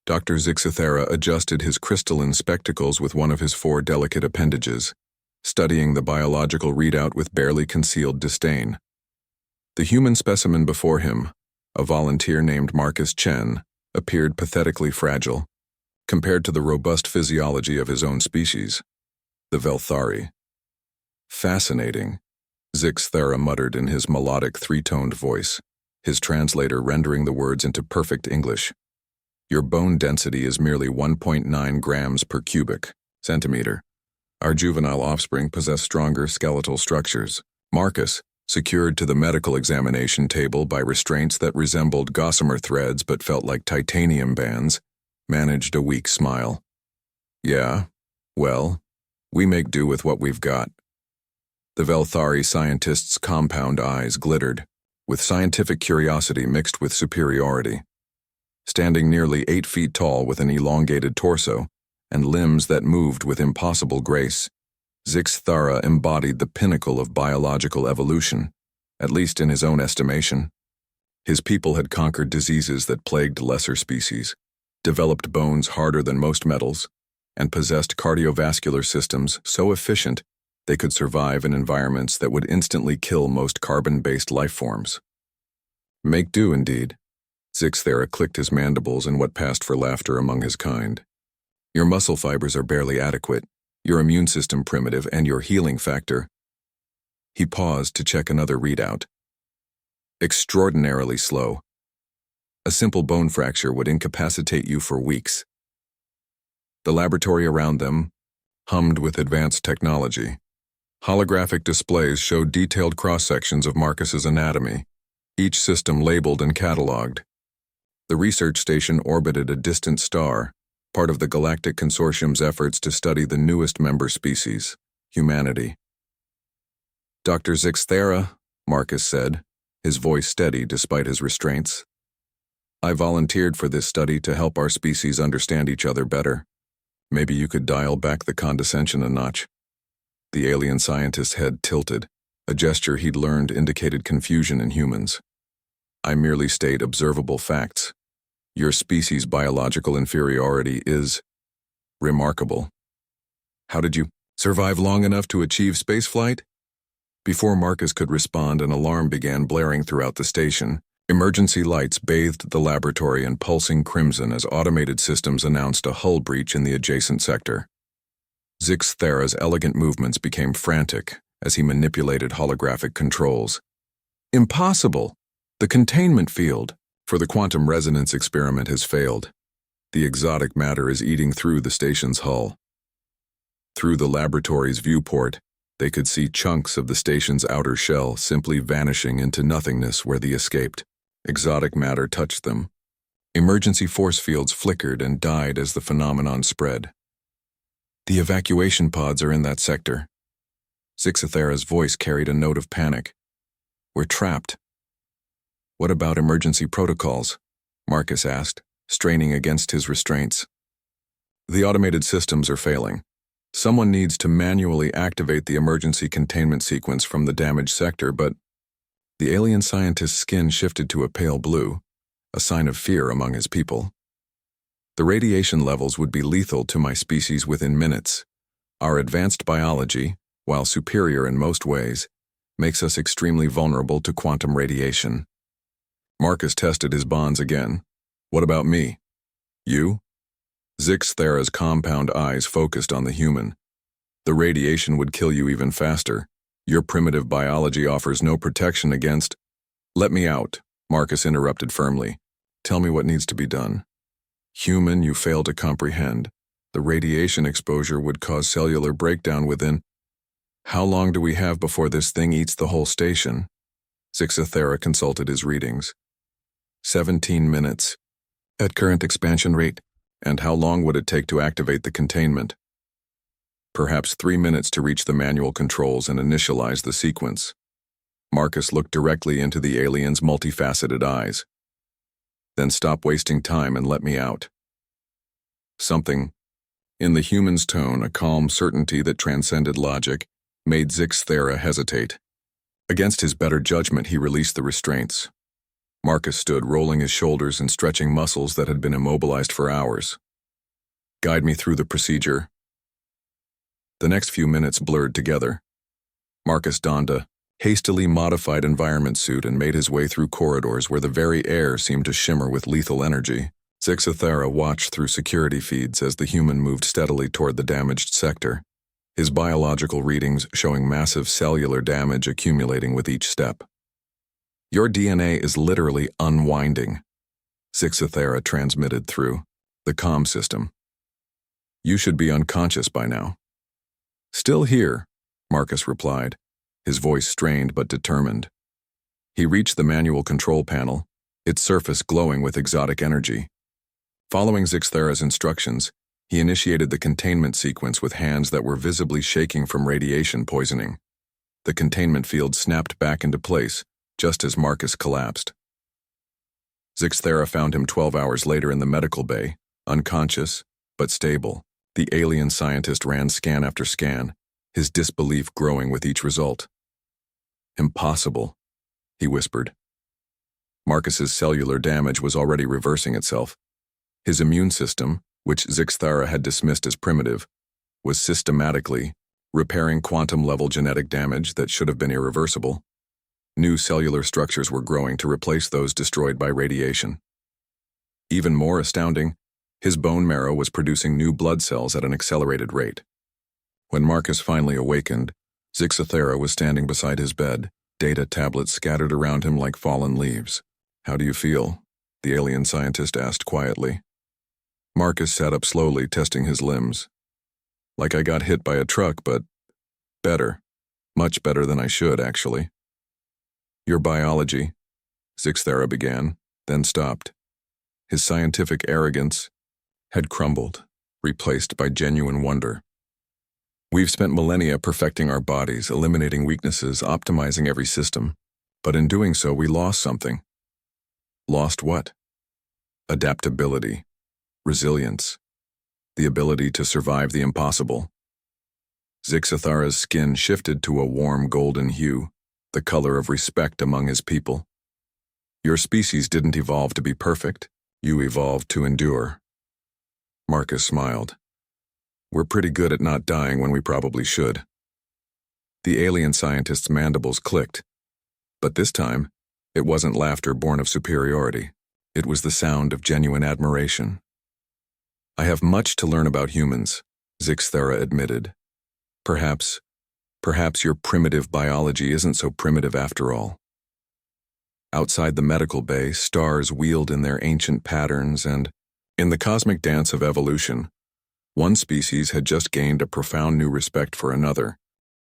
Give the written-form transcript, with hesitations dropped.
Dr. Zixithera adjusted his crystalline spectacles with one of his 4 delicate appendages, studying the biological readout with barely concealed disdain. The human specimen before him, a volunteer named Marcus Chen, appeared pathetically fragile, compared to the robust physiology of his own species, the Velthari. Fascinating, Zixithera muttered in his melodic 3-toned voice, his translator rendering the words into perfect English. Your bone density is merely 1.9 grams per cubic centimeter. Our juvenile offspring possess stronger skeletal structures. Marcus, secured to the medical examination table by restraints that resembled gossamer threads but felt like titanium bands, managed a weak smile. Yeah, well, we make do with what we've got. The Velthari scientist's compound eyes glittered, with scientific curiosity mixed with superiority. Standing nearly 8 feet tall with an elongated torso and limbs that moved with impossible grace, Zixithera embodied the pinnacle of biological evolution, at least in his own estimation. His people had conquered diseases that plagued lesser species, developed bones harder than most metals, and possessed cardiovascular systems so efficient they could survive in environments that would instantly kill most carbon-based life forms. Make do, indeed. Zixithera clicked his mandibles in what passed for laughter among his kind. Your muscle fibers are barely adequate, your immune system primitive, and your healing factor. He paused to check another readout. Extraordinarily slow. A simple bone fracture would incapacitate you for weeks. The laboratory around them hummed with advanced technology. Holographic displays showed detailed cross-sections of Marcus's anatomy, each system labeled and cataloged. The research station orbited a distant star, part of the Galactic Consortium's efforts to study the newest member species, humanity. Dr. Zixithera, Marcus said, his voice steady despite his restraints. I volunteered for this study to help our species understand each other better. Maybe you could dial back the condescension a notch. The alien scientist's head tilted, a gesture he'd learned indicated confusion in humans. I merely state observable facts. Your species' biological inferiority is remarkable. How did you survive long enough to achieve spaceflight? Before Marcus could respond, an alarm began blaring throughout the station. Emergency lights bathed the laboratory in pulsing crimson as automated systems announced a hull breach in the adjacent sector. Zixithera's elegant movements became frantic as he manipulated holographic controls. Impossible! The containment field for the quantum resonance experiment has failed. The exotic matter is eating through the station's hull. Through the laboratory's viewport, they could see chunks of the station's outer shell simply vanishing into nothingness where they escaped. Exotic matter touched them. Emergency force fields flickered and died as the phenomenon spread. The evacuation pods are in that sector. Zixithera's voice carried a note of panic. We're trapped. What about emergency protocols? Marcus asked, straining against his restraints. The automated systems are failing. Someone needs to manually activate the emergency containment sequence from the damaged sector, but the alien scientist's skin shifted to a pale blue, a sign of fear among his people. The radiation levels would be lethal to my species within minutes. Our advanced biology, while superior in most ways, makes us extremely vulnerable to quantum radiation. Marcus tested his bonds again. What about me? You? Zixithera's compound eyes focused on the human. The radiation would kill you even faster. Your primitive biology offers no protection against— Let me out, Marcus interrupted firmly. Tell me what needs to be done. Human, you fail to comprehend. The radiation exposure would cause cellular breakdown within— How long do we have before this thing eats the whole station? Zixithera consulted his readings. 17 minutes. At current expansion rate. And how long would it take to activate the containment? Perhaps 3 minutes to reach the manual controls and initialize the sequence. Marcus looked directly into the alien's multifaceted eyes. Then stop wasting time and let me out. Something, in the human's tone, a calm certainty that transcended logic, made Zixithera hesitate. Against his better judgment, he released the restraints. Marcus stood, rolling his shoulders and stretching muscles that had been immobilized for hours. Guide me through the procedure. The next few minutes blurred together. Marcus donned a hastily modified environment suit and made his way through corridors where the very air seemed to shimmer with lethal energy. Zixathera watched through security feeds as the human moved steadily toward the damaged sector, his biological readings showing massive cellular damage accumulating with each step. Your DNA is literally unwinding, Zixathera transmitted through the comm system. You should be unconscious by now. Still here, Marcus replied, his voice strained but determined. He reached the manual control panel, its surface glowing with exotic energy. Following Zixathera's instructions, he initiated the containment sequence with hands that were visibly shaking from radiation poisoning. The containment field snapped back into place, just as Marcus collapsed. Zixathera found him 12 hours later in the medical bay, unconscious, but stable. The alien scientist ran scan after scan, his disbelief growing with each result. Impossible, he whispered. Marcus's cellular damage was already reversing itself. His immune system, which Zixathera had dismissed as primitive, was systematically repairing quantum-level genetic damage that should have been irreversible. New cellular structures were growing to replace those destroyed by radiation. Even more astounding, his bone marrow was producing new blood cells at an accelerated rate. When Marcus finally awakened, Zixathera was standing beside his bed, data tablets scattered around him like fallen leaves. How do you feel? The alien scientist asked quietly. Marcus sat up slowly, testing his limbs. Like I got hit by a truck, but better. Much better than I should, actually. Your biology, Zixathera began, then stopped. His scientific arrogance had crumbled, replaced by genuine wonder. We've spent millennia perfecting our bodies, eliminating weaknesses, optimizing every system. But in doing so, we lost something. Lost what? Adaptability, resilience, the ability to survive the impossible. Zixathera's skin shifted to a warm golden hue, the color of respect among his people. Your species didn't evolve to be perfect. You evolved to endure. Marcus smiled. We're pretty good at not dying when we probably should. The alien scientist's mandibles clicked. But this time, it wasn't laughter born of superiority. It was the sound of genuine admiration. I have much to learn about humans, Zixathera admitted. Perhaps your primitive biology isn't so primitive after all. Outside the medical bay, stars wheeled in their ancient patterns, and, in the cosmic dance of evolution, one species had just gained a profound new respect for another.